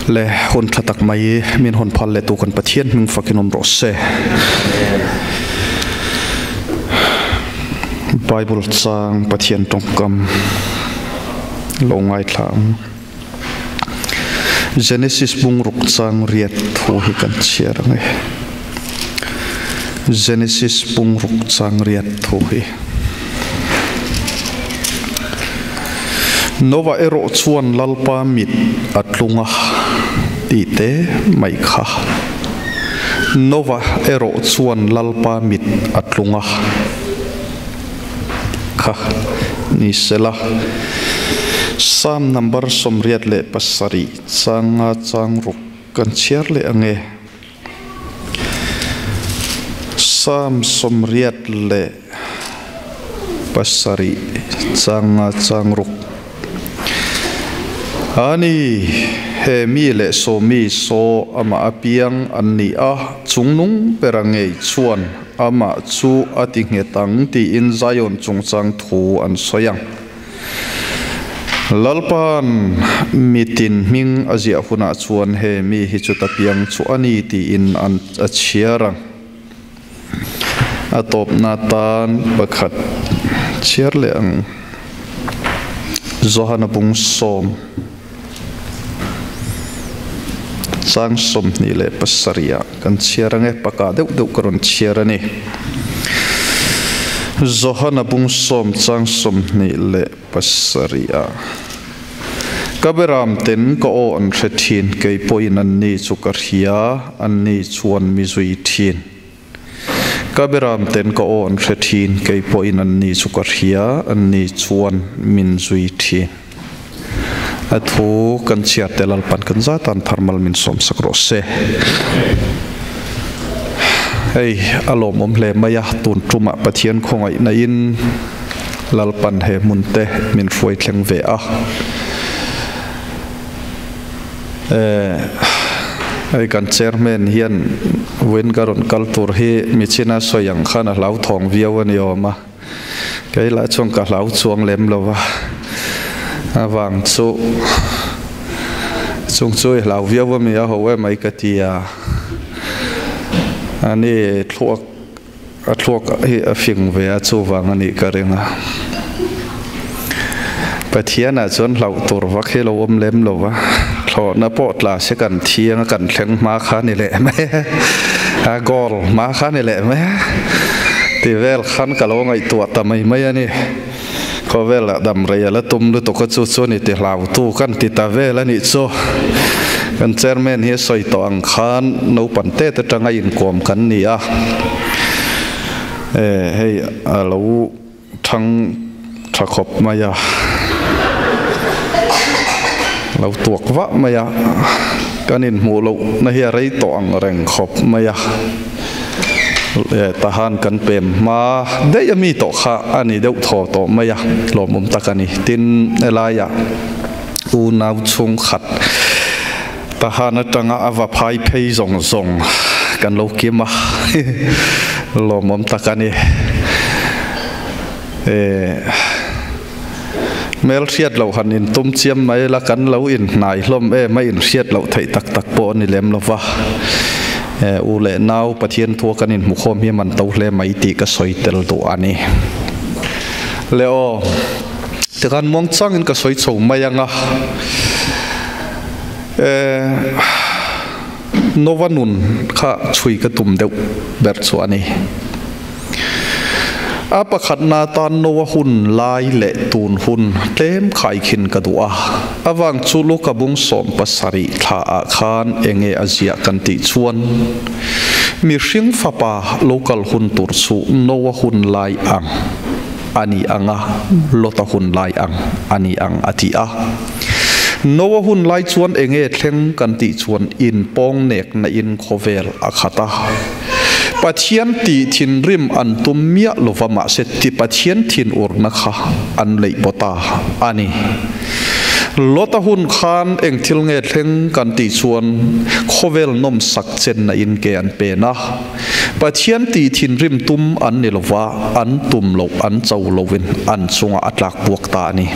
le hon thatak mai min hon phal le tu kan pathian ming fakinom ro se Bible sang pathian tongkam longai thlang Genesis bung ruk sang riat thu hi kan chiarangai Genesis bung ruk sang riat thu hi Nova ero chuan lalpa mit atlunga ti te mai kha Nova ero chuan lalpa mit atlunga kha ni sela Psalm number somriat le pasari changa changruk kan chiar le ange Psalm somriat le pasari changa changruk Ani he mi le so mi so ama apiang anni a chungnung perangei chuan ama chu atinge tang ti in Zion chungchang thu an soyang Lalpan mitin ming azia huna chuan he mi hi chu tapiang chu ani ti in an achiarang atop na tan pakhat chiar le ang Zohana bung som sang som ni le pasaria kan chiarange paka deuh karon chiarani Zohana bung som sang som ni le pasaria Kaberam ten ko on thethin kei poin an ni chukarhia an ni chuan mi zui thin Kaberam ten ko on thethin kei poin an ni chukarhia an ni chuan min zui thin Athu kan chiar telal pan kan zatan tharmal min som sakro se Hey alom omle maya tun truma pathian khongai na in lalpan he munte min foi thleng ve a ai kan chairman hian wen garon kaltur hi michina soyang khana lau thong viawan yoma kai la chong ka lau chuang lem lowa awang chung chui lau viawa mi a howe mai katia ani thuak hi a fing ve a chu wang ani karenga pathiana chon lau tur wa khelo om lem lowa thlo na po tla se kan thiang kan thleng ma kha ni le me a gol ma kha ni le me ti vel khan ka lo ngai tu ta mai mai ani ko vela dam reala tum lu to ko chu ni te lau tu kan ti ta vela ni cho kan chairman hi soi to ang khan no pan te ta tanga in kom kan ni a hei alo thang thakop maya lau tuak wa maya kanin mu lo na hi rei to ang reng khop maya tahan kan pem ma de yami to kha ani deuh tho to maya lomum takani tin elaya u nau chung khat tahan atanga ava phai phei zong zong kan lo kima lomum takani mel riat lo hanin tum chiam mai la kan lo in nai hlom mai in riat lo thei tak tak po ni lem lova u le nau pathian thua kanin mukhom hi man to hle mai ti ka soitel do ani leo te kan mong chang in ka soi chho mayanga novanun kha chui ka tum deuh ber chu ani apakhat na tan nowa hun lai le tun hun tlem khai khin ka du'a awang chu lu ka bung som pasari tha a khan enge azia kan ti chuan mi hring fapa local hun tur chu nowa hun lai ang ani anga lota hun lai ang ani ang ati a nowa hun lai chuan enge thleng kan ti chuan in pong nek na in khovel akhata pathian ti thin rim an tummia lovama se ti pathian thin urna kha an lei bota ani lota hun khan eng thil nge thleng kan ti chuan khovel nom sak chen na in ke an pe na pathian ti thin rim tum an nilwa an tum lo an chau lovin an chunga atlak buak ta ani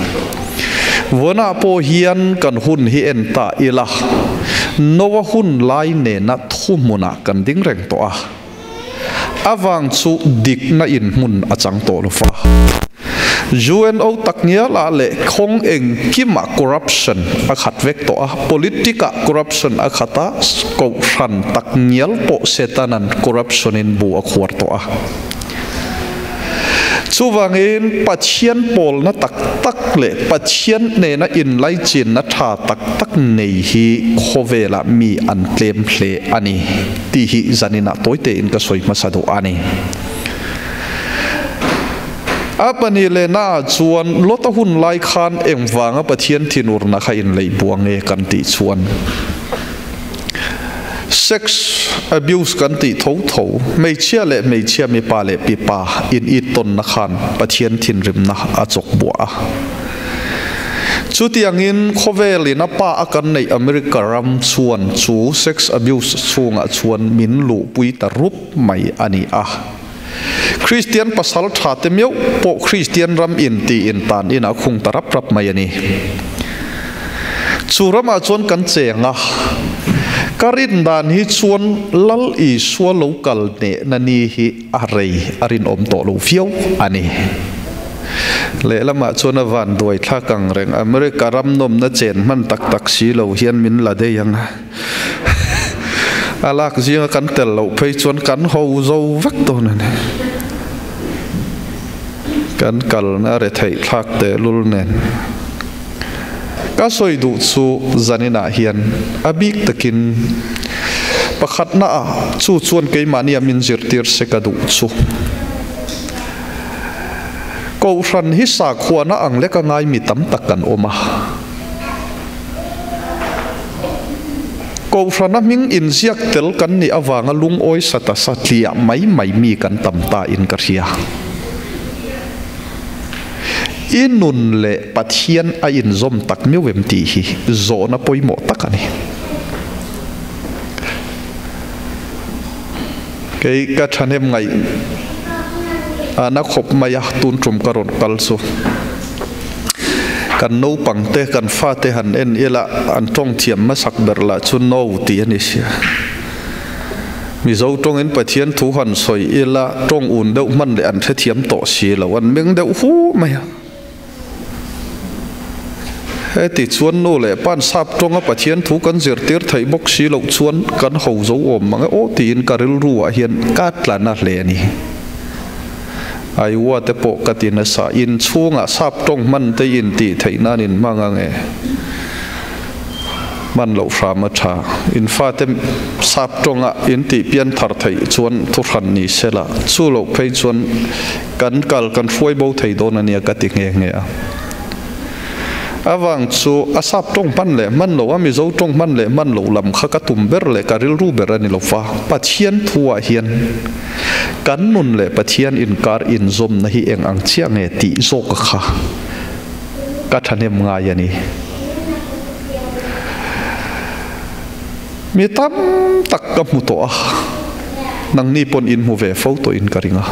Vona po hian kan hun hi enta ila Noa hun lai ne na thu muna kan ding reng to a awang chu dik na in mun achang to lo fa UNO taknia la le khong eng kima corruption a khat vek to a politika corruption a khata ko ran taknial po setanan corruption in bu a khwar to a chuwangin pathian pol na tak tak le pathian ne na in lai chin na tha tak tak nei hi khovela mi an tlem hle ani ti hi zanina toite in ka soi masado ani apani le na chuan lota hun lai khan engwanga pathian thinur na kha in lei buange kan ti chuan sex abuse kan ti tho tho mei chia le mei chia mi pa le pi pa in I ton na khan pathian thin rim na achok bua chutiangin khovel na pa akan nei America ram chuan chu sex abuse chunga chuan min lu pui ta rup mai ani a Christian pasal thate meu po Christian ram in ti in tan in a khung tarap rap mai ani churama chuan kan chenga karin dan hi chuan lal I suwa local ne nani hi arei arin om to lo fiau ani le lama chuan awan doi thakang reng America ram nom na chen man tak tak si lo hian min la de yang alak zia kan tel lo phei chuan kan ho zo vak to na ne kan kal na re thei thak te lul nen ka soi du chu zanina hian abik takin pakhat na chu chuan keimania min zirtir se ka du chu ko ran hi sa khuana ang le ka ngai mi tam tak kan oma ko ran ming in ziak tel kan ni awanga lung oi sata satlia mai mai mi kan tam ta in ka ria inun le pathian a in zom tak mewem ti hi zona poimo takani kei ka thanem ngai ana khop maya tun trum karon kalso kan no pangte kan fa te han en ela an tong thiam ma sak berla chu no ti ani sia mi zo tong en pathian thu han soi ela tong un deuh man le an the thiam to si lo an meng deuh hu maya ti chuan no le pan sap tonga pathian thu kan zirtir thai bok si lo chuan kan ho zo om manga o ti in karil ruwa hian katlana hle ni ai wa te po katina sa in chunga sap tong man te in ti thaina nin manga nge man lo frama tha in fa te sap tonga in ti pian thar thai chuan thu ran ni sela chu lo phei chuan kan kal kan foi bo thei don ania ka ti nge nge a awang chu asap tong pan le man lo ami zo tong man le man lo lam kha ka tum ber le karil ru ber ani lo fa pathian thuwa hian kan nun le pathian in kar in zom na hi eng ang chiang e ti zo ka kha ka thanem nga yani mi tam tak ka mu to a nang ni pon in mu ve fo to in karinga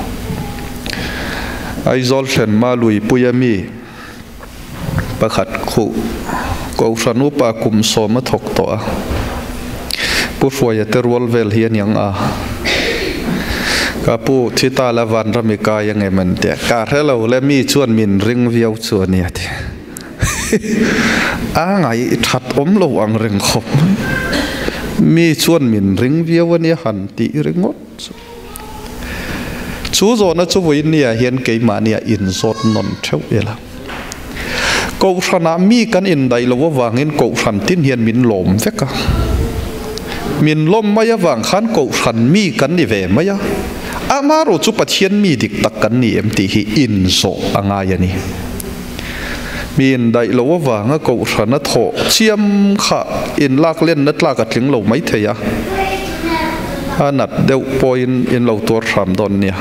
ai zol thlen ma lui puyami pakhat khu ko sanu pa kum so ma thok to a pu foya terwal vel hian yang a ka pu thita lawan ramika yang e man te ka hello le mi chuan min ring viau chuan ni ati a ngai that om lo ang ring khop mi chuan min ring viau ani han ti ringot chu zo na chu voi nia hian keima nia in zot non theu ela ko rana mi kan in dai lo wangin ko ran tin hian min lom veka min lom maya wang khan ko ran mi kan ni ve maya amaro chu pathian mi dik tak kan ni emti hi in zo anga yani min dai lo wanga ko rana tho chiam kha in lak len nat la ka tling lo mai theya anat deu point in lo tor ram don nia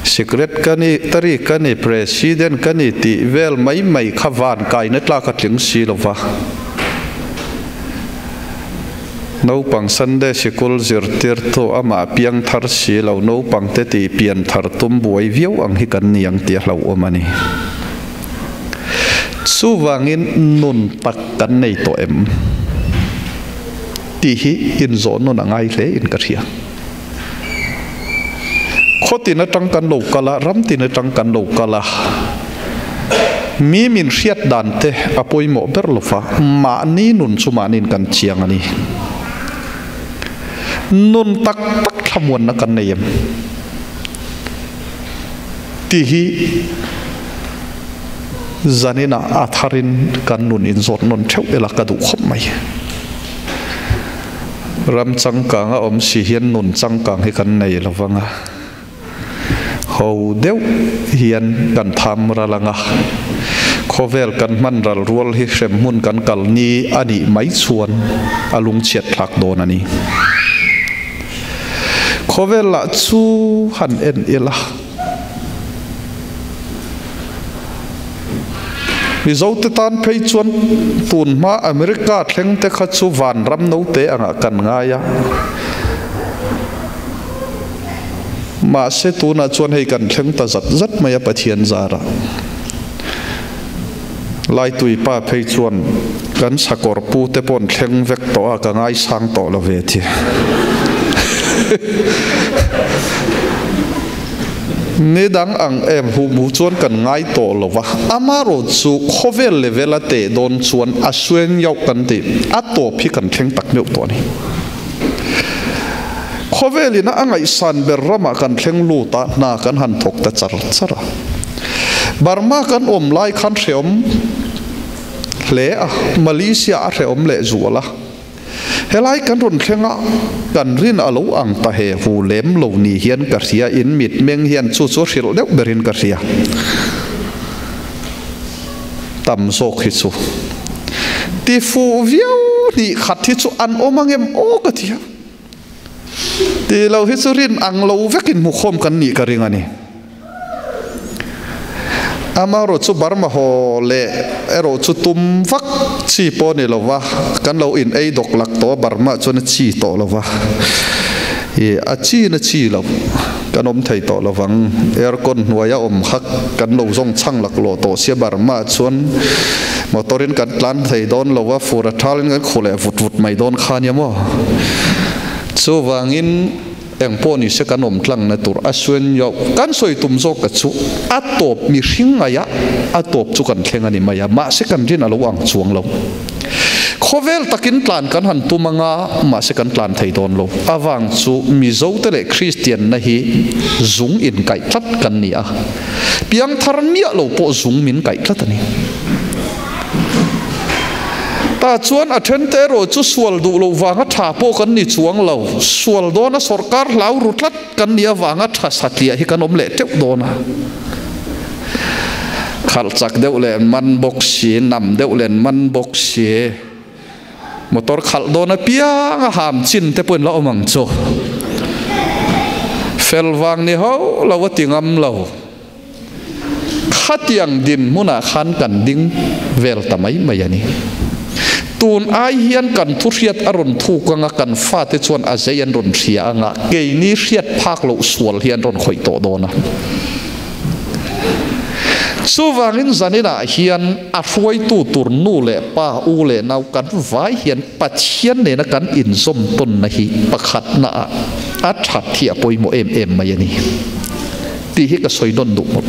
secret kani tari kani president kani ti vel mai mai khawan kai na tla ka tling si lova no pang sande sikul zirtir to ama piang thar si lo no pang te ti pian thar tum buai viau ang hi kan niang ti hlau omani chu wangin nun tak kan nei to em ti hi in zo no na ngai hle in ka thia khotin atang kan lo kala ram tin atang kan lo kala mi min riat dan te apoi mo ber lo fa ma ni nun chuma nin kan chiang ani nun tak tak thamon na kan nei ti hi zanina atharin kan nun in zot non theu ela ka du khop mai ram changkang a om si hian nun changkang hi kan nei lawanga ho deuh hian kan tham ralanga khovel kan man ral rual hi hrem mun kan kal ni ani mai chuan alung chiat thak don ani khovel la chu han en ela mi zo te tan phei chuan tun ma America thleng te kha chu van ram no te anga kan nga ya ma se tu na chuan hei kan thleng ta zat zat maya pathian zara lai tui pa phei chuan kan sakor pu te pon thleng vek to a ka ngai sang to lo ve thi ni dang ang em hu mu chuan kan ngai to lo wa amaro chu khovel level ate don chuan asuen yau kan ti ato phi kan thleng tak meu to ni khovelina angai san ber rama kan thleng lu ta na kan han thok ta chara Burma kan om lai khan hreom hle a Malaysia a hreom le zuala helai kan ron thlenga kan rin alo ang ta he hu lem lo ni hian ka ria in mit meng hian chu hril deuh berin ka ria tam zo khi chu ti fu viau ni khat thi chu an omangem o ka thia ti lo hi chu rin ang lo vekin mu khom kan ni ka ringa ni amaro chu Burma ho le ero chu tum vak chi po ni lo wa kan lo in ei dok lak to Burma chu na chi to lo wa e a chi na chi lo kan om thei to lo wang aircon nuaya om khak kan lo zong chang lak lo to sia Burma chuan motorin kan tlan thei don lo wa fura thalin kan khole vut vut mai don khania mo chu wangin eng po ni se kanom tlang na tur asuen yo kan soi tum zo ka chu atop mi hringa ya atop chu kan thlenga ni maya ma se kan rin alo ang chuang lo khovel takin tlan kan han tumanga ma se kan tlan thei don lo awang chu mi zo te le Christian na hi zung in kai tlat kan ni a piang thar mia lo po zung min kai tlat ani ta chuan a then te ro chu sual du lo wanga tha po kan ni chuang lo sual do na sarkar lau rutlat kan nia wanga tha satlia hi kan om le teu do na khal chak deuh len man bok si nam deuh len man bok si motor khal do na pia ham chin te pun lo omang chu fel wang ni ho lo wa tingam lo khatiang din muna khan kan ding vel tamai mayani tun ai hian kan thu riat aron thu kanga kan fa te chuan a zeian ron thria anga ke ni riat phak lo sual hian ron khoi to dona suwangin zanina hian a hruai tu tur nu le pa u le nau kan vai hian pathian ne na kan in zom ton na hi pakhat na a that thi apoi mo em mai ani ti hi ka soi don du mo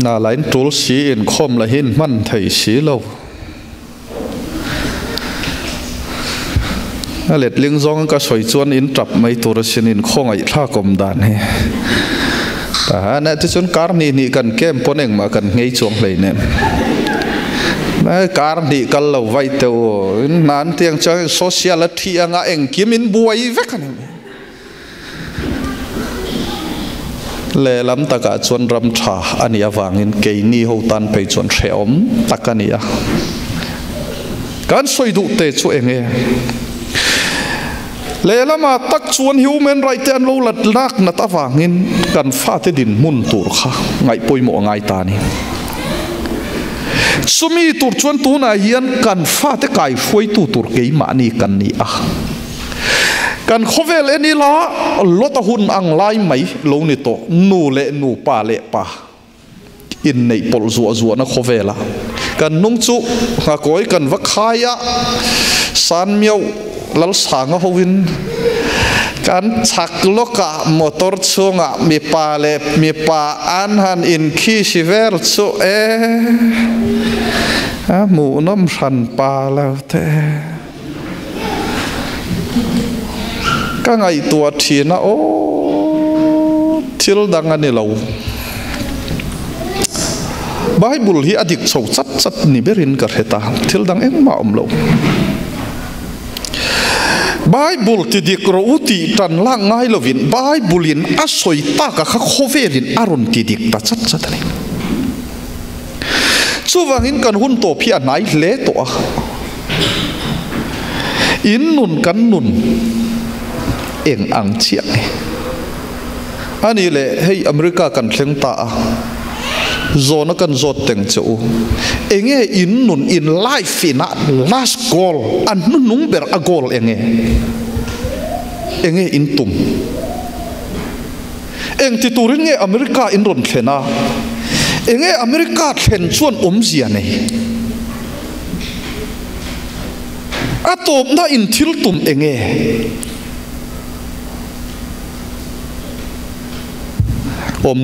na lain tul si in khom la hin man thei si lo alet ling zong ka soi chuan in trap mai tur sin in khong ai tha kom dan he ta na ti chun kar ni kan kem poneng ma kan ngei chuang hlei ne na kar ni kal lo vai te o nan tiang chang sociality anga eng kim in buai vekan le lam taka chuan ram tha ani awangin ke ni ho tan pe chuan hreom takania kan soi du te chu enge le lama tak chuan human right an lo lat lak na tawangin kan fa te din mun tur kha ngai poimo ngai ta ni sumi tur chuan tu na hian kan fa te kai foi tu tur ke ma ni kan ni a kan khovel eni la lota hun ang lai mai lo ni to nu le nu pa le pa in nei pol zuwa na khovela กันนุ่งจุหากอยกันวักขายะสันเมียวลัลสางะฮวินกันชักโลกะมอเตอร์ช่วงมีปาเลมีปาอันหันอินคีชิเวลชูหมูน้ำชันปาแล้วเท่ก็ไงตัวทีนะโอ้ทิลดังอันนี้เราไบเบิลที่อดีตส่งสัดนิเบรินกับเหตุทิลดังเอ็งมาเราไบเบิลที่ดิกรู้ตีจันล่างง่ายลวินไบเบิลินอาศัยตากะข้าโคเวรินอารมณ์ที่ดิกตัดสัดนี่ช่วงนี้กันหุ่นโตพี่อันไหนเละตัวอินนุนกันนุนเอ็งอังเชียงอันนี้แหละให้อเมริกากันเชิงตาโซนกันโซเต็งเจ้าเอ็งอินนุนอินไลฟ์ฟินะลาสโกลอันนุนนุ่งเบอร์อโกลเอ็งอินตุมเอ็งที่ตูรินเงอเมริกาอินรอนเทน่าเอ็งอเมริกาเห็นส่วนเสียนี่อาตบน่าอินทิลตุมเอ็ง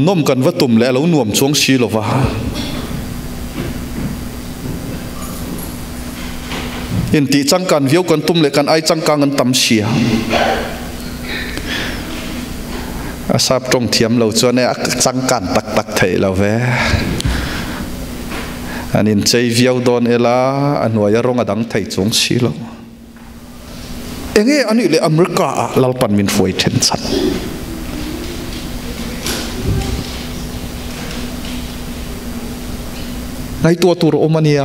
น้มกันว่าตุ่มแล้วหน่วมช่วงชีหรอวะอินติจังกันเวียวกันตุ่มเลยกันไอจังกังกันตำเชียอาซาบตรงเทียมเราจวนเนี่ยจังกันตักไทยเราเว้อันนี้ใจเวียวโดนเอล่าอันวายรงอดังไทยช่วงชีเราเองอันนี้เลยอเมริกาลลปันมินฟวยเทนสันในตัวตุรโอมานีย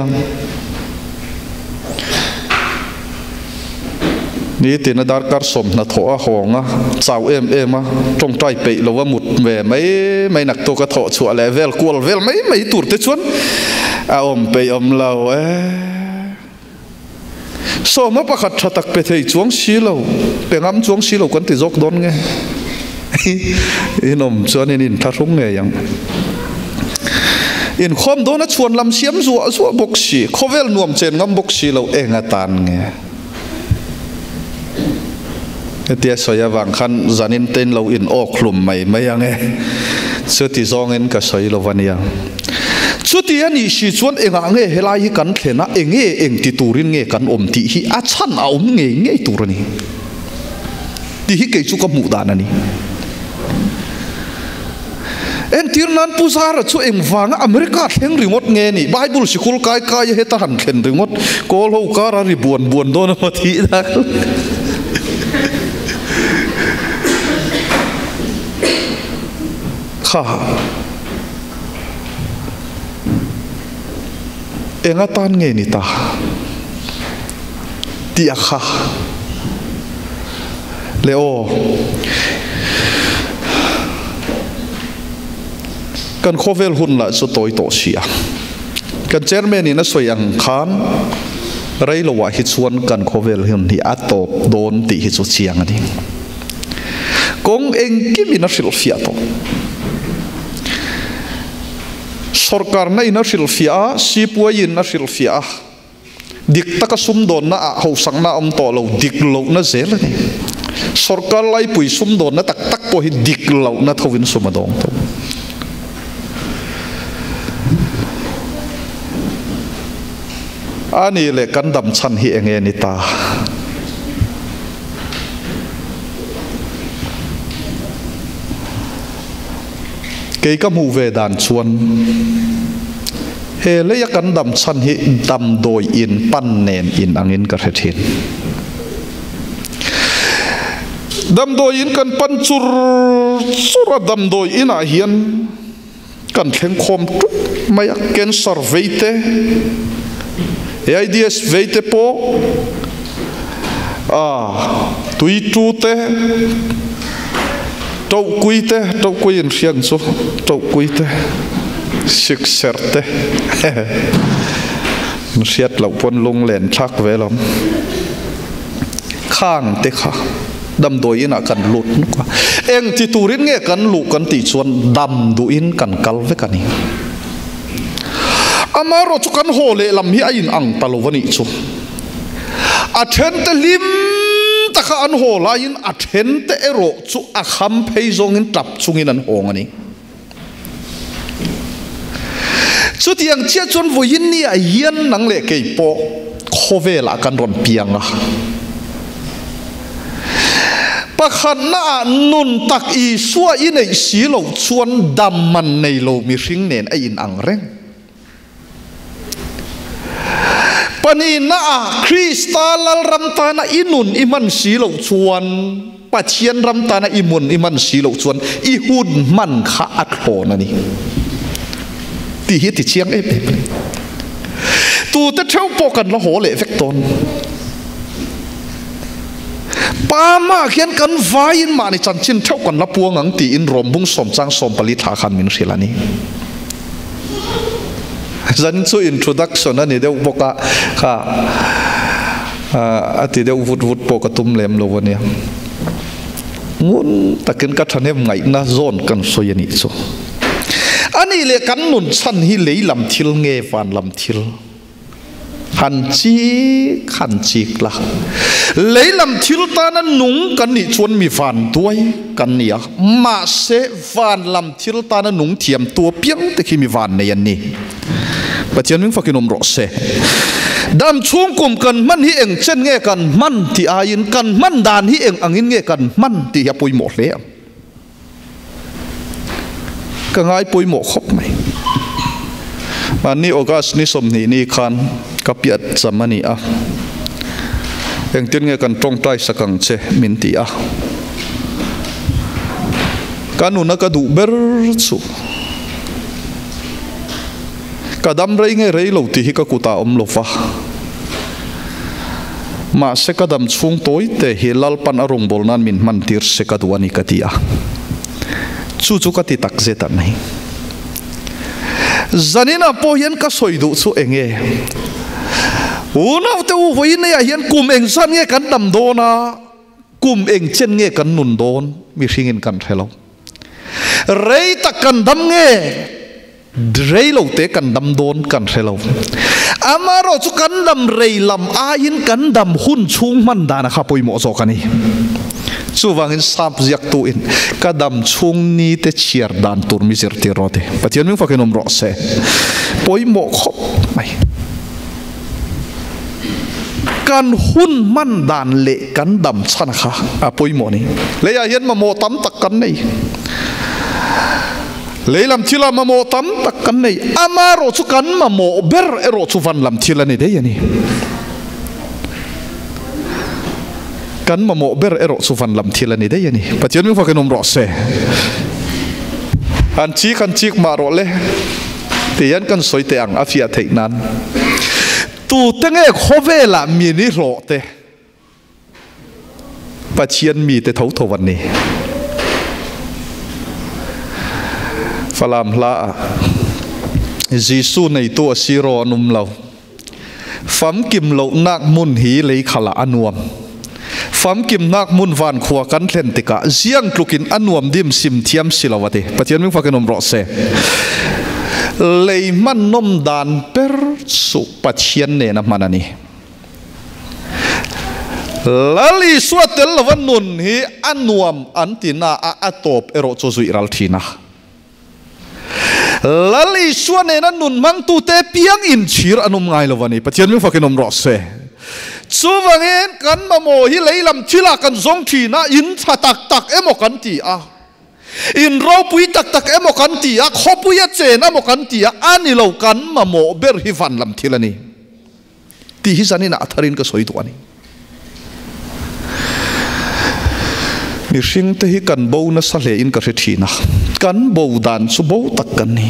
นี่ตินดาร์การสมนัทโถอาหงอ่ะสาวมาตรงใจไปเราว่าหมุดแหวไม่หนักตัวกระโถชัวร์เลยเวลกวลเวลไม่ตุรเตชวนไปเราสมประคัดชัดตักไปที่ช่วงชีเราเป็นงำช่วงชีเรากันติดจกโดนไงอินชวนนี่ทัดรุ่งไงยังอินคอมโดนชวนลำเสียมสัวบกชีเขาเวลนวมเจนงำบกชีเราเองตานไงเดี๋ยวสอยวังขันจันินเต้นเราอินออกกลุ่มไม่ยังไงสุดที่ซองเงินก็สอยเราวันยังสุดที่อันนี้ชีชวนเองเงยเฮลายกันเถนะเองที่ตูรินเงยกันที่ฮีอาชันเงยตูรนี่ที่ฮีเกยชุกมุดานันนี่เอ็นที่นั้นผู้สาวช่วยเองฟังอเมริกาเฮงรีโมทเงี้ยนี่ไบเบิลสิคุลกายเฮตันเฮงรีโมทโกลหูการาริบวนโดนมาทีนักข้าเองตันเงี้ยนี่ตาที่อาข้าเลโอกันโคเวลหุ่นละสุดโตยโตเชียกันเจอร์เมนีน่ะสวยอังคารไรละว่าฮิตชวนกันโคเวลหุ่นที่อัตโตโดนตีฮิตสุดเชียงอันนี้กงเองกิมินาชิลฟิอาโตสรการในนาชิลฟิอาซีปวยนาชิลฟิอาดิกตะกสุมโดนนะเขาสังนาโตเราดิกเรานะเซลนี่สรการไล่ปุยสุมโดนนะตักพอฮิดิกเรานะทวินสุมาดองโตอันนี้เลยกันดำชันฮีเองนิตาเกี่ยกับมูเวดานชวนเฮเลยกันดำชันฮีดำโดยอินปั้นเนนอินอังอินกระเทียนดำโดยอินกันปั้นสุรดำโดยอินอาเฮียนกันเข่งคมทุกไม่อยากเกณฑ์สร์เวเตAIDS veite po tui tute tau kuin siang so tau kuite sikserte siat lau pon lung len thak velom khang te kha dam doi na kan lut kwa eng ti turin nge kan lu kan ti chuan dam du in kan kal ve kani amaro chu kan hole lam hi ain ang talovani chu athen te lim taka an hola in athen te ero chu akham phei zong in tap chungin an hong ani chu tiang chia chon voin ni a hian nang le kei po khovela kan ron pianga pakhat na nun tak i suwa i nei si lo chuan dam man nei lo mi hring nen a in ang reng pani na krista lal ramta na inun iman si lo chuan pathian ramta na imun iman si lo chuan i hun man kha at ho na ni ti hi ti chiang e pe tu te theu po kan la ho le vek ton pa ma khian kan vai in ma ni chan chin theu kan la puang ang ti in rom bung som chang som pali tha khan min rilani zan chu introduction ani deuh boka kha ati deuh vut vut po ka tum lem lo wania ngun takin ka thanem ngai na zone kan soyani chu ani le kan nun chan hi leilam thil nge van lam thil han chi kla leilam thil ta na nung kan ni chuan mi van tuai kan nia ma se van lam thil ta na nung thiam tua piang te khi mi van nei an ni pathian ming fakinom ro se dam chung kum kan man hi eng chen nge kan man ti a in kan man dan hi eng angin nge kan man ti ya pui mo hle ka ngai pui mo khop mai man ni august ni som ni khan kapiat zamani a eng tin nge kan tong tai sakang che min ti a kanu na ka du ber chu kadam rei nge rei lo ti hi ka kuta om lo fa ma se kadam chung toi te hi lalpan arung bol nan min man tir se kaduani katia chu ka ti tak zeta nei zanina po hian ka soidu chu enge unaw te u voi ne ya hian kum eng san nge kan dam dona kum eng chen nge kan nun don mi hringin kan thelo rei tak kan dam nge rei lo te kan dam don kan thelo amaro chu kan dam rei lam a in kan dam hun chung man dana kha poi mo zo kani chu wangin sap ziak tu in kadam chung ni te chiar dan tur mi zir ti rote pathian ming fakinom ro se poi mo khop mai kan hun man dan le kan dam chan kha a poi mo ni le ya hian ma mo tam tak kan nei leilam thila ma mo tam tak kan nei amaro chu kan ma mo ber ero chu van lam thila ni de yani kan ma mo ber ero chu van lam thila ni de yani pathian ming fakinom ro se an chi kan chik ma ro le te yan kan soi te ang afia thei nan tu tenge khovela mi ni ro te pathian mi te thau thowan ni falam la jisu nei to siro num lo fam kim lo nak mun hi lei khala anuam fam kim nak mun van khwa kan thlen tika ziang tlukin anuam dim sim thiam silawate pathian ming fakinom ro se lei man nom dan per su pathian ne na manani lali suatel lawan nun hi anuam antina a atop ero chu zui ral thina lali suane na nun mang tu te piang in chir anum ngai lawani pathian ming fakinom ro se chu wangin kan ma mo hi leilam thila kan zong thina in thatak tak emo kan ti a in ro pui tak tak emo kan ti a khopui a chen emo kan ti a ani lo kan ma mo ber hi van lam thilani ti hi zanina atharin ka soi tu ani mi hring te hi kan bo na sa le in ka thina kan bo dan chu bo tak kan ni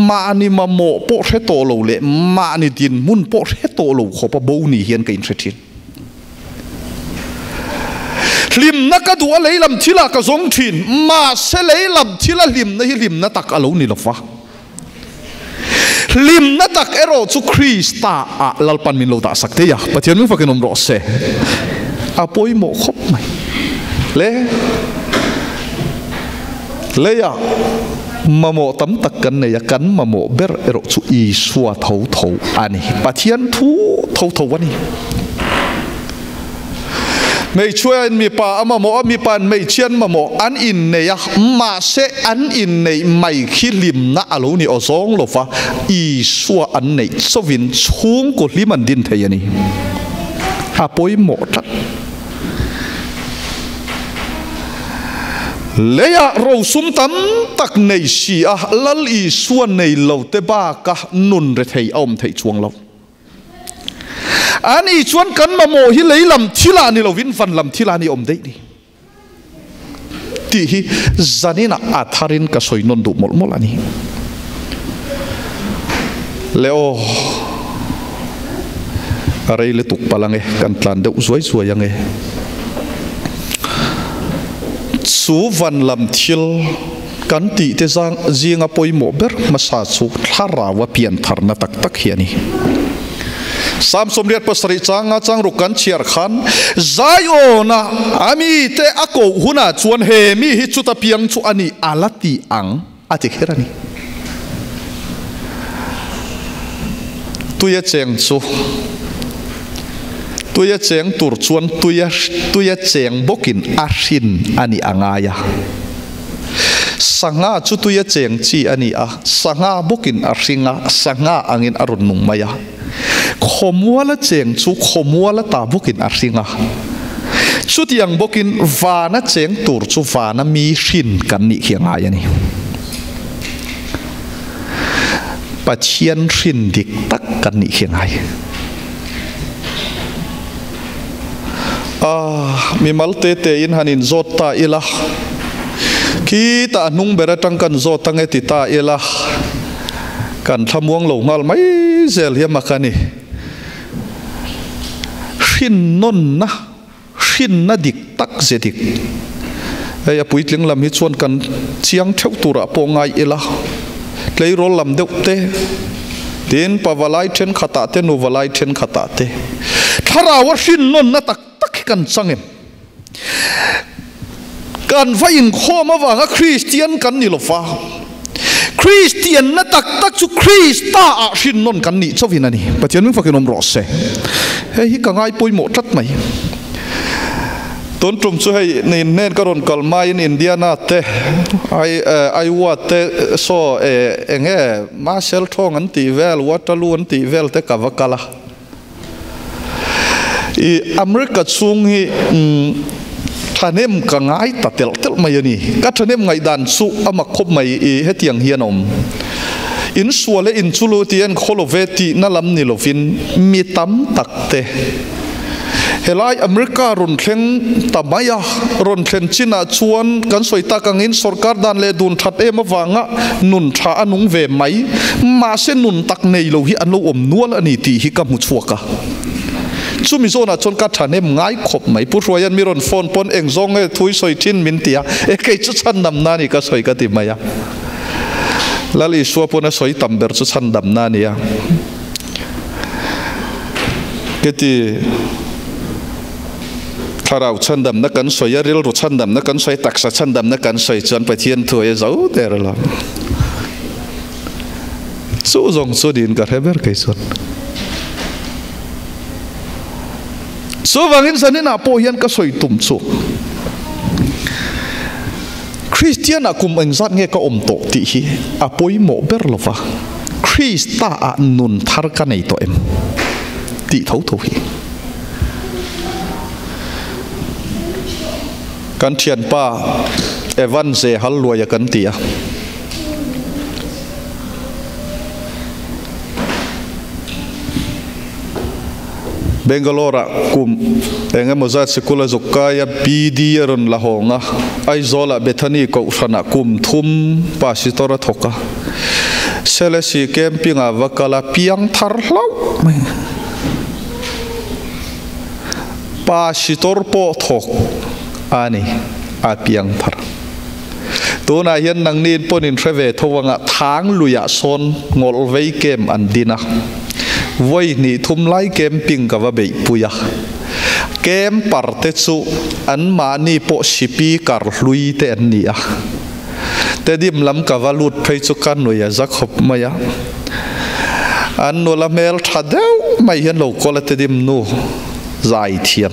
ma ni ma mo po the to lo le ma ni din mun po the to lo kho pa bo ni hian ka in thin lim na ka du leilam thila ka zong thin ma se leilam thila lim na hi lim na tak alo ni lo fa lim na tak ero chu krista a lalpan min lo da sakte ya pathian ming fakinom ro se apoi mo khop mai le ya มาโมตั้มตักกันเนี่ยกันมาโมเบอร์เอรจูอีสัวเท่าอันนี้ปะเทียนทูเท่าวันนี้ไม่ช่วยมีป่ามาโมมีปานไม่เชียนมาโมอันอินเนี่ยมาเสอันอินเนี่ยไม่คิดลิมนะอาลูนี่อสองโลฟ้าอีสัวอันเนี่ยสวินช่วงกุลิมันดินเทียนี่อาปอยโมทัดเลียเราสุ่มตั้มตักในชีอะลัลอีส่วนในเราเตบ้ากะนุนเรทัยอมเทยช่วงเราอันนี้ชวนกันมาโมฮิเลยลำทิลานี่เราวินฟันลำทิลานี่อมได้ดิที่ฮิจานินะอัฐารินก็สวยนนดูหมดอันนี้แล้วอะไรเลยตุกพลังกันพลันเดือดสวยยังไงสูวันลำทิลกันตีเตจังจีงอปอยโมเบอร์มาสาสุทาราวะเปลี่ยนทารนาตักเฮียนี่สามสมเด็จพระสิริจังอาจารย์รุกันเชียร์ขันใจโอนะอามีเตอโกหุนาชวนเฮมีฮิจุตเพียงชวนนี้อาลตีอังอาจิเครานี่ตัวยเจงจูตัวยเจงตุรชวนตัวยเจงบกินอาชินอันนี้อ่างายาสังอาจุตัวยเจงจีอันนี้สังอาบกินอาชิงสังอาอังอินอรุณนุมายาขมัวละเจงจูขมัวละตาบกินอาชิงชุดยังบกินวานะเจงตุรจูวานะมีชินกันนี่เขียงอายนี่ปะเชียนชินดิกตักกันนี่เขียงอายมีมัลเตเตอินฮันินโจตาอิละคีตานุงเบรตังกันโจตังเอติตาอิละกันทำวงหลงงาไม่เซลเฮียมากันนี่ชินนนนะชินนะดิกตักเจดิกไอ้ปุยเลี้ยงลำฮิชวนกันเชียงเท่าตัวปงไงอิละเลยรอลำเด็กเตเดินปะวลายเทนขตาเตนูวลายเทนขตาเตถ้าเราว่าชินนนนะตักกันสังเกตการไฟอินข้อมาว่าคริสเตียนกันนี่หรอฟ้าคริสเตียนนั่นตักจุคริสตาอาชินนนกันนี่ชอบวินานี่ปัจจุบันฟังนมรสเซ่เฮ้ยกังไงปุยหมดทัดไหมต้นตรุมช่วยในเนนกรอนกลมาอินอินเดียนาเตไอวัดเตโซเองมาเชลทองอันตีเวลวัตลูอันตีเวลเตกาวกาลาอเมริกาช่วงนี้ท่านเอ็มกังไงตัดเตลมาอย่างนี้ก็ท่านเอ็มไงดันสู้อามาคบไม่เหตุอย่างเฮียนอมอินส่วนและอินชุลูที่อันโคโลเวตีนั่นลำนิโลฟินมีตั้มตักเตเฮลัยอเมริการุนเข่งตะมายารุนเข่งจีน่าชวนกันสวยตากังอินสรการดันเลดุนทัดเอ็มวางะนุนชาอนุงเวไหมมาเส้นนุนตักในโลหิอันโลอมนัวอันนี้ที่ฮิกามุชวกะชุมิโซน่ะชนกัดฐานเอ็มง่ายขบไหมผู้ช่วยยันมีรอนโฟนปนเองซงทุยสวยทินมินตียเอกจุดชันดำนานี่ก็สวยกติมายาแล้วอีสัวปนสวยต่ำเบอร์จุดชันดำนานี่ยกติถ้าเราชันดำนักกันสวยยาริลรุชันดำนักกันสวยตักษะชันดำนักกันสวยจนไปเทียนถวยเจ้าเดรละสู้จงสู้ดินกับเฮเบอร์ไกส่วนส่วนอินสันนี่น่ะพอยันก็สวยตุ่มสุคริสเตียนอากุมเองสัตว์เงี้ยก็อมโตติฮีอาปอยโมเบอร์ลฟะคริสตาอานุนทาร์กันในตัวเอ็มติเท่าตัวฮีกันเทียนป้าเอวันเซฮัลลวยกันตียเบงกาโลระกุมเองมาจากสกุลจุกกายปีดีรนละหงะไอโซละเบธานีก็ชนะกุมทุมปาสิตระทกะเซเลสีเกมปิงอาวกาลาเปียงทาร์ลาวปาสิตรโปทกอันนี้อาเปียงทาร์ตัวนายนนังนีนปนินเทเวทวังะทางลุยาซอนงอลเวเกมอันดีนะวัยนี้ทุ่มไล่เกมปิงกับว่าเบยปุยะเกมปาร์เตซูอันมานีโปชิปีการลุยเตนนี่อะ te dim lam ka valut phei chu kan noya zakhop maya an no la mel thadeu mai hian lo kola te dim nu zai thiam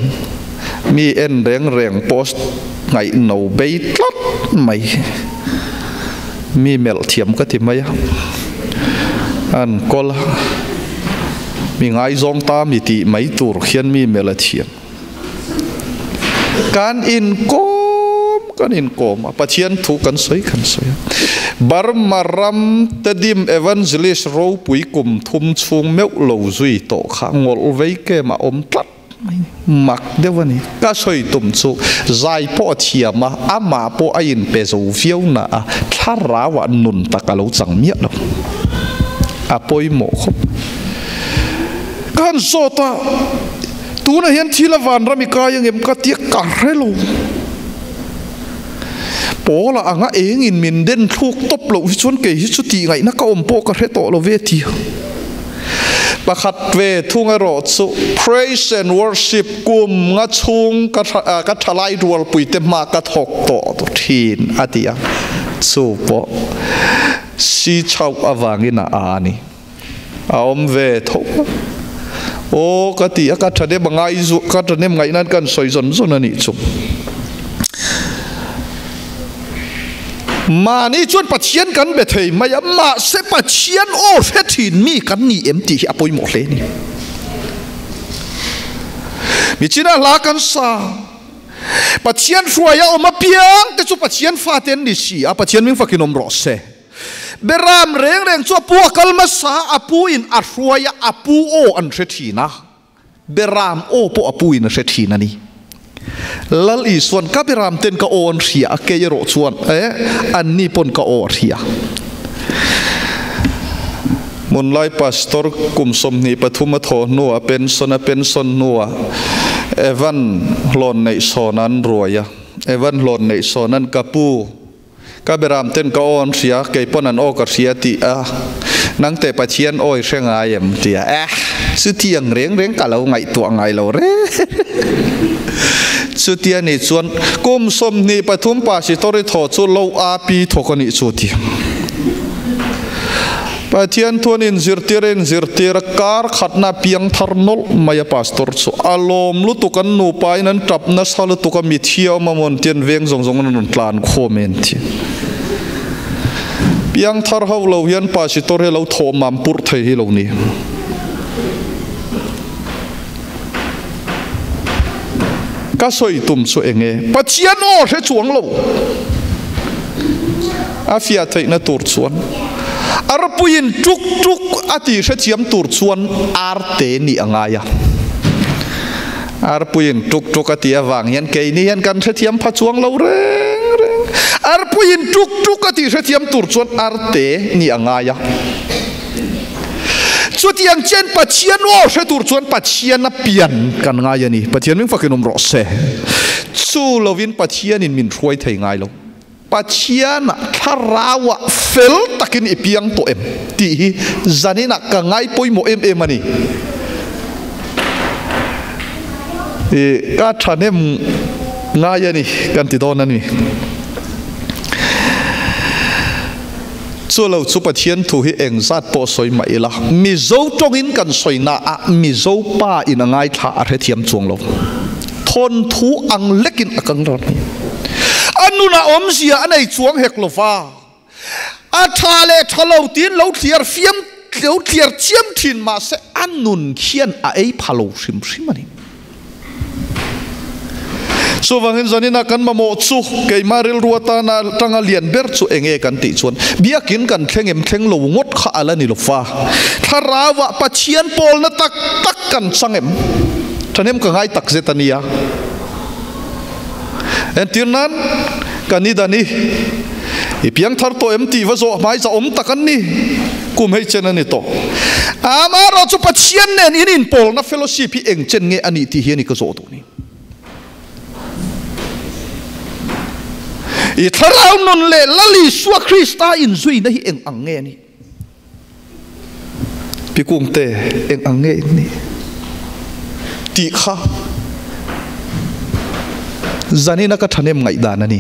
mi en reng post ngai no bei tlat mai mi mel thiam ka ti maya an kola mi ngai zong ta mi ti mai tur khian mi mel thiam kan in kom pathian thu kan soi bar maram tadim evangelist ro pui kum thum chung meu lo zui to kha ngol vei ke ma om tlat mak dewani ka soi tum chu zai po thiama ama po ain pe zo fiau na thara wa nun takalo chang mi lo apoi mo khop kan sota tu na hian thila van rami ka yang em ka tiak ka relo pola anga engin min den thuk top lo hi chon ke hi chu ti ngai na ka om po ka re to lo ve ti pakhat ve thunga ro chu praise and worship kum nga chung ka thalai dual puite ma ka thok to thin atia chu po si chau awangina ani aom ve thok o ka ti ka thade bangai zu ka thane ngai nan kan soi zon ani chu mà ni chuan pathian kan be thei mai ma se pathian o fethin mi kan ni empty hi apoi mo hle ni mi china la kan sa pathian fuaya o ma piang te chu pathian fa ten ni si a pathian ming fakinom ro se beram reng chu pu kalma sa apu in arhuaya apu o an thethina beram o po apu in thethina ni lal i suan ka beram ten ka on ria ke ro chuan an ni pon ka o ria mun lai pastor kum som ni pathuma tho no a pension no evan lon nei sonan roya evan lon nei sonan kapu ka beram ten ka on ria ke pon an o ka ria ti a nang te pathian oi hrenga yem tia su tiang reng ka lo ngai tu ngai lo re chutia ni chuan kum som ni pathum pa si tori tho chu lo a pi thokani chuti pathian thuanin zirtir kar khatna piang tharnol maya pastor chu alom lu tu kan nu pai nan tap na sal tu ka mi thiaw mamon tian veng zong nan tlan khomen thi piang thar ho lo hian pa si tor he lo tho mam pur thei hi lo ni ka soi tum su enge pathian o he chuang lo afia thei na tur chuan arpuin tuk ati he chiam tur chuan arte ni angaya arpuin tuk ati awang hian ke ni hian kan he chiam pha chuang lo reng arpuin tuk ati he chiam tur chuan arte ni angaya tiang chen pathian o he tur chuan pathian na pian kan nga yani pathian ming fakinom ro se chu lovin pathian in min thoi thei ngai lo pathian tharawa fel takin ipiang to em ti hi zanina ka ngai poi mo em ani ka thanem nga yani kan ti don ani lo chu pathian thu hi engzat po soi mai la mi zo tongin kan soina a mi zo pa in angai tha a the thiam chuang lo thon thu ang lekin akang rat anuna om sia anei chuang hek lo fa a tha le thalo tin lo thiar fiam lo thiar chiam thin ma se anun khian a ei phalo sim ani so wangin zanina kan mamo chu ke maril ruata na tanga lian ber chu enge kan ti chuan biakin kan thlengem thleng lo ngot kha ala ni lo fa tharawa pathian pol na tak kan sangem thanem ka ngai tak zetania entinan kanidani ipiang thar to empty wa zo mai za om takan ni kum hei chen ani to amaro chu pathian nen in pol na fellowship hi eng chen nge ani ti hiani ka zo tu ni i tharau non le lali suwa Krista in zui na hi eng ange ni pikung te eng ange ni ti kha zanina ka thanem ngai dan ani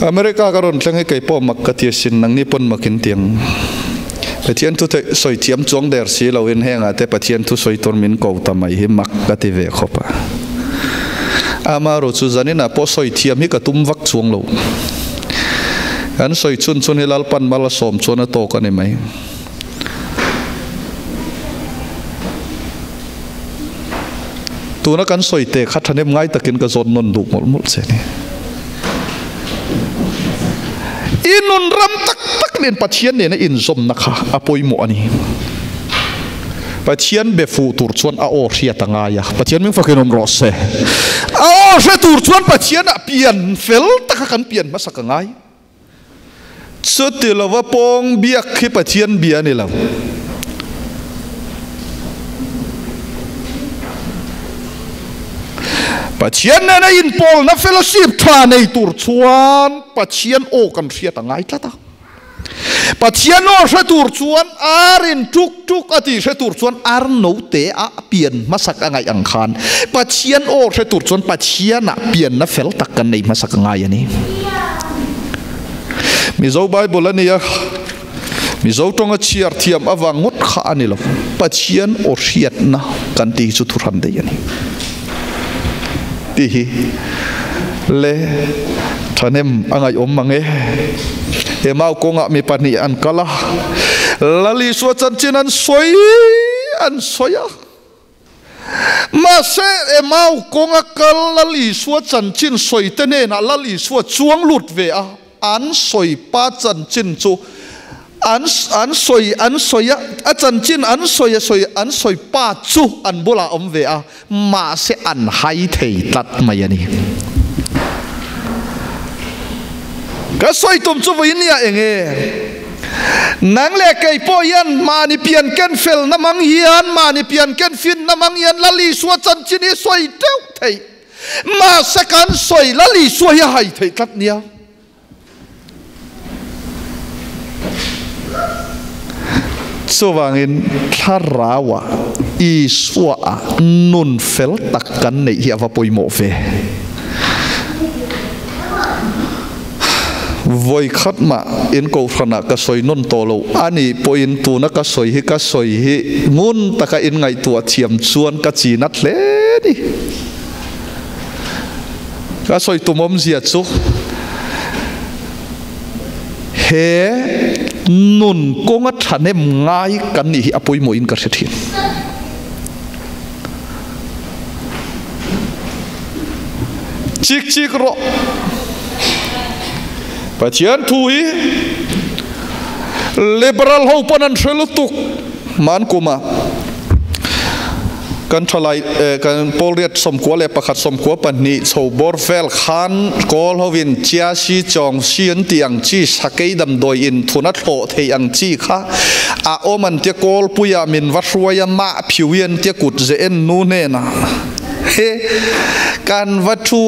อเมริกาก็รอนทั้งให้ไก่ป้อมักกะเทียสินนังนี่ปนมากินเตียงปะเทียนทุเตสอยเทียมจวงเดอร์สีเราเห็นแห้งแต่ปะเทียนทุสอยตอนมินเก่าทำไมให้มักกะทิเวขบอามาโรจูจันนี่นะพอสอยเทียมให้กระตุ้มวักจวงเราอันสอยชุนให้ลาลปันมาละสมชวนโตกันได้ไหมตัวนักการสอยเตะขัดทันเอ็มง่ายตะกินกระสนนนดุหมดเสียนี่อินนรำตักเรียนปัจเจียนเนี่ยนะอินสมนะคะอภัยหมอนี่ปัจเจียนเบฟูตูร์ชวนอาโอเชียตังไงอะปัจเจียนมึงฟังกันอมรสเซอาโอเชียตูร์ชวนปัจเจียนอะเปลี่ยนเฟลตะกันเปลี่ยนมาสักไงสุดที่เราว่าปองเบียกให้ปัจเจียนเบียนี่เราปัจเจียนเนี่ยนะอินพอลนะเฟลชิพทาในตูร์ชวนปัจเจียนโอกันเชียตังไงท่าตาปัจเจียนโอเชตูร์ชวนอารินทุกอาทิตย์เชตูร์ชวนอาร์โนเตะเปลี่ยนมาสักไงอังคารปัจเจียนโอเชตูร์ชวนปัจเจียนอะเปลี่ยนนะเฟลตักกันในมาสักไงอันนี้มิโซไบเบิลนี่ยมิโซตรงเชียร์เทียมอวังงดข้านี่หรอปัจเจียนโอเชียตนะกันตีจุดทุรันเดียนี่ที่เล่ท่านเอ็มอังไงอมมังเอมาคงมีปนิอันกะละลลิสวจันจินันสวยอันสวยมาเสเอมาคงกะลลิสวจันจินสวยเตเนนะลลิสวจวงหลุดเวออันสวยป้าจันจินจูอันสวยอาจารย์จินอันสวยป้าจูอันบุลาอมเวอมาเสอันไฮเทตัดมาอย่างนี้ก็สวยตุ่มจูวินเนี่ยเองนังเล็กไอ้พ่อยันมานี่เปลี่ยนกันเฟลน้ำมังยันมานี่เปลี่ยนกันฟินน้ำมังยันลลีสวจันจินี่สวยเท่าไทยมาสักการสวยลลีสวยให้ไทยตัดเนี่ยสว่างอินทาราวะอีสวะนุนเฟลตักกันในเฮียว่าป่วยหมอเฟวัยขัดมาอินโกฟนักก็สวยนนโตโลอันนี้พออินตัวนักก็สวยฮิก็สวยฮิงุนตะกอินไงตัวเทียมชวนก็จีนัดเล่ดิก็สวยตัวมอมเสียจุเฮนุนกงอัฐานเนมง่ายกันนี่อภัยโมอินกระเทียนชิกรอปัจจัยทุยเลเบอรัลฮูปนันเชลตุกมันกุมากันทลายกันโพลีสมควรเลยประคัดสมควรปันนี้โซบอร์เฟลขันกอลฮวินเจียชีจองชีนตียงชีสเกยดำโดยอินทุนัดโหเทียงชีค่ะอาโอมันเตียกอลปุยามินวัชวายมาผิวเย็นเตียกุดเจนนูเนนะการวัตถุ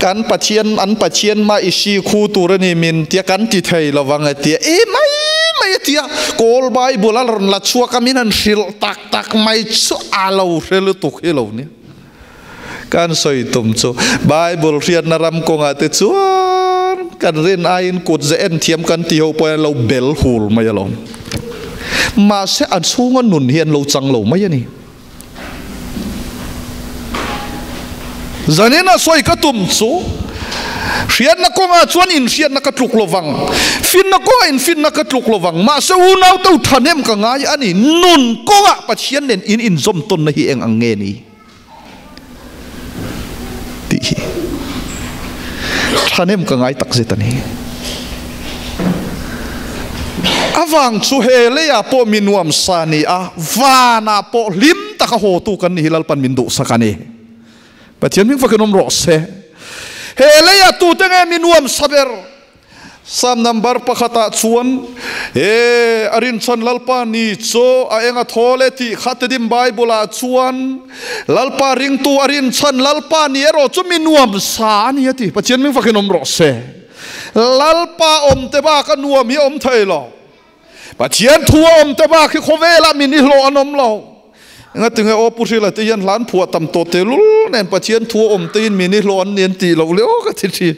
การปัจเจียนอันปัจเจียนมาอิชีคูตุรนิมินเตียกันติไทยระวังเตียไม่เตียโกลใบบุลาร์ลัดชัวกามินันสิลตักไม่ชัวอาลาวเรลตุกเฮลาวเนี่ยการสอยตุ่มชัวใบบุลเรียนนารำกงอาเตชัวการเรียนไอ้กุดเจนเทียมกันที่เขาไปเราเบลฮูลไม่ยอมมาเสอันสูงนุนเฮียนเราจังเราไม่ยันนี่Zanina soi katum su, sian nak kong acuan in sian nak katluk lovang, fin nak kong in fin nak katluk lovang, masa unau tau tanem kangai ani nun kong a pasian den in zom ton nahi eng angeni, tihi, tanem kangai tak zetani, avang su hele ya po minuam sani a, vana po lim takahotu kan hilal pan mindu sakane. Patian ming fakinom rose helaya tu tenge minuam saber sam number pakata chuan arin chan lalpa ni cho a enga thole ti khatedim bible a chuan lalpa ring tu arin chan lalpa ni ero chu minuam sa ni ati patian ming fakinom rose lalpa om te ba ka nuam hi om thailo patian thua om te ba khi khovela min hi lo anom loงั้นถึงไอ้โอปุชิละที่ยันล้านผัวตำโตเตลุเน้นปัจเจียนทัวอมตีนมีนิร้อนเนียนตีเราเลี้ยวก็ทิ้ง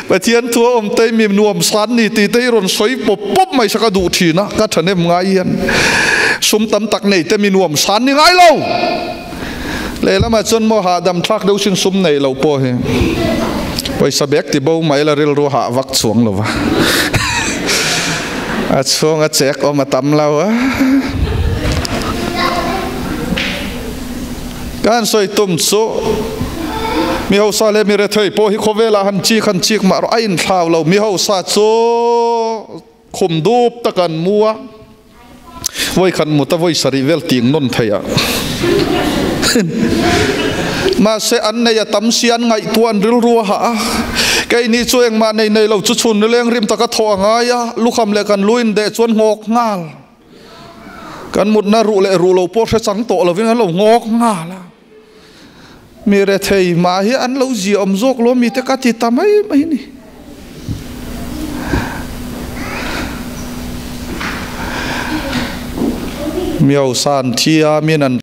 ประเทียนทัวอมเตยมีนวมสันนี่ตีเตยรอนสวยปบปุ๊บไม่สักดูทีนะก็ทันเอ็มไงยันสุมตำตักในเตมีนวมสันนี่ไงเราเลยแล้วมาจนมหาดำทักเดาชินสุมในเราพอเฮไปสเบกที่บ่าวไม่ละเรื่องรัวหาวักสวงหรอวะอาสวงอาแจกออกมาตำเราอะการสวยตุ่มโซมีเฮาซาเลมีเรทเฮยพอฮิโคเวลาหันจีขันจีกมาเราไอ้ข่าวเรามีเฮาซาโซขุมดูบตะกันมัวไว้ขันมุตะไว้สริเวลติงนนทยามาเสอันในยตั้มเสียนไงตัวอันริลรัวหาแกนี่ช่วยมาในเราจุดชุนเรื่องริมตะกะทองไงลูกคำเลกันลุยเดชวนงอกงาลกันหมดน่ารู้เลยรู้เราพอสังโตเราวิ่งเรางอกงาลมีเรทย์มาเฮียอันเราจีอมโจกเรามีแต่กัดติดทำไมนี่มีเอาสานที่มีนัน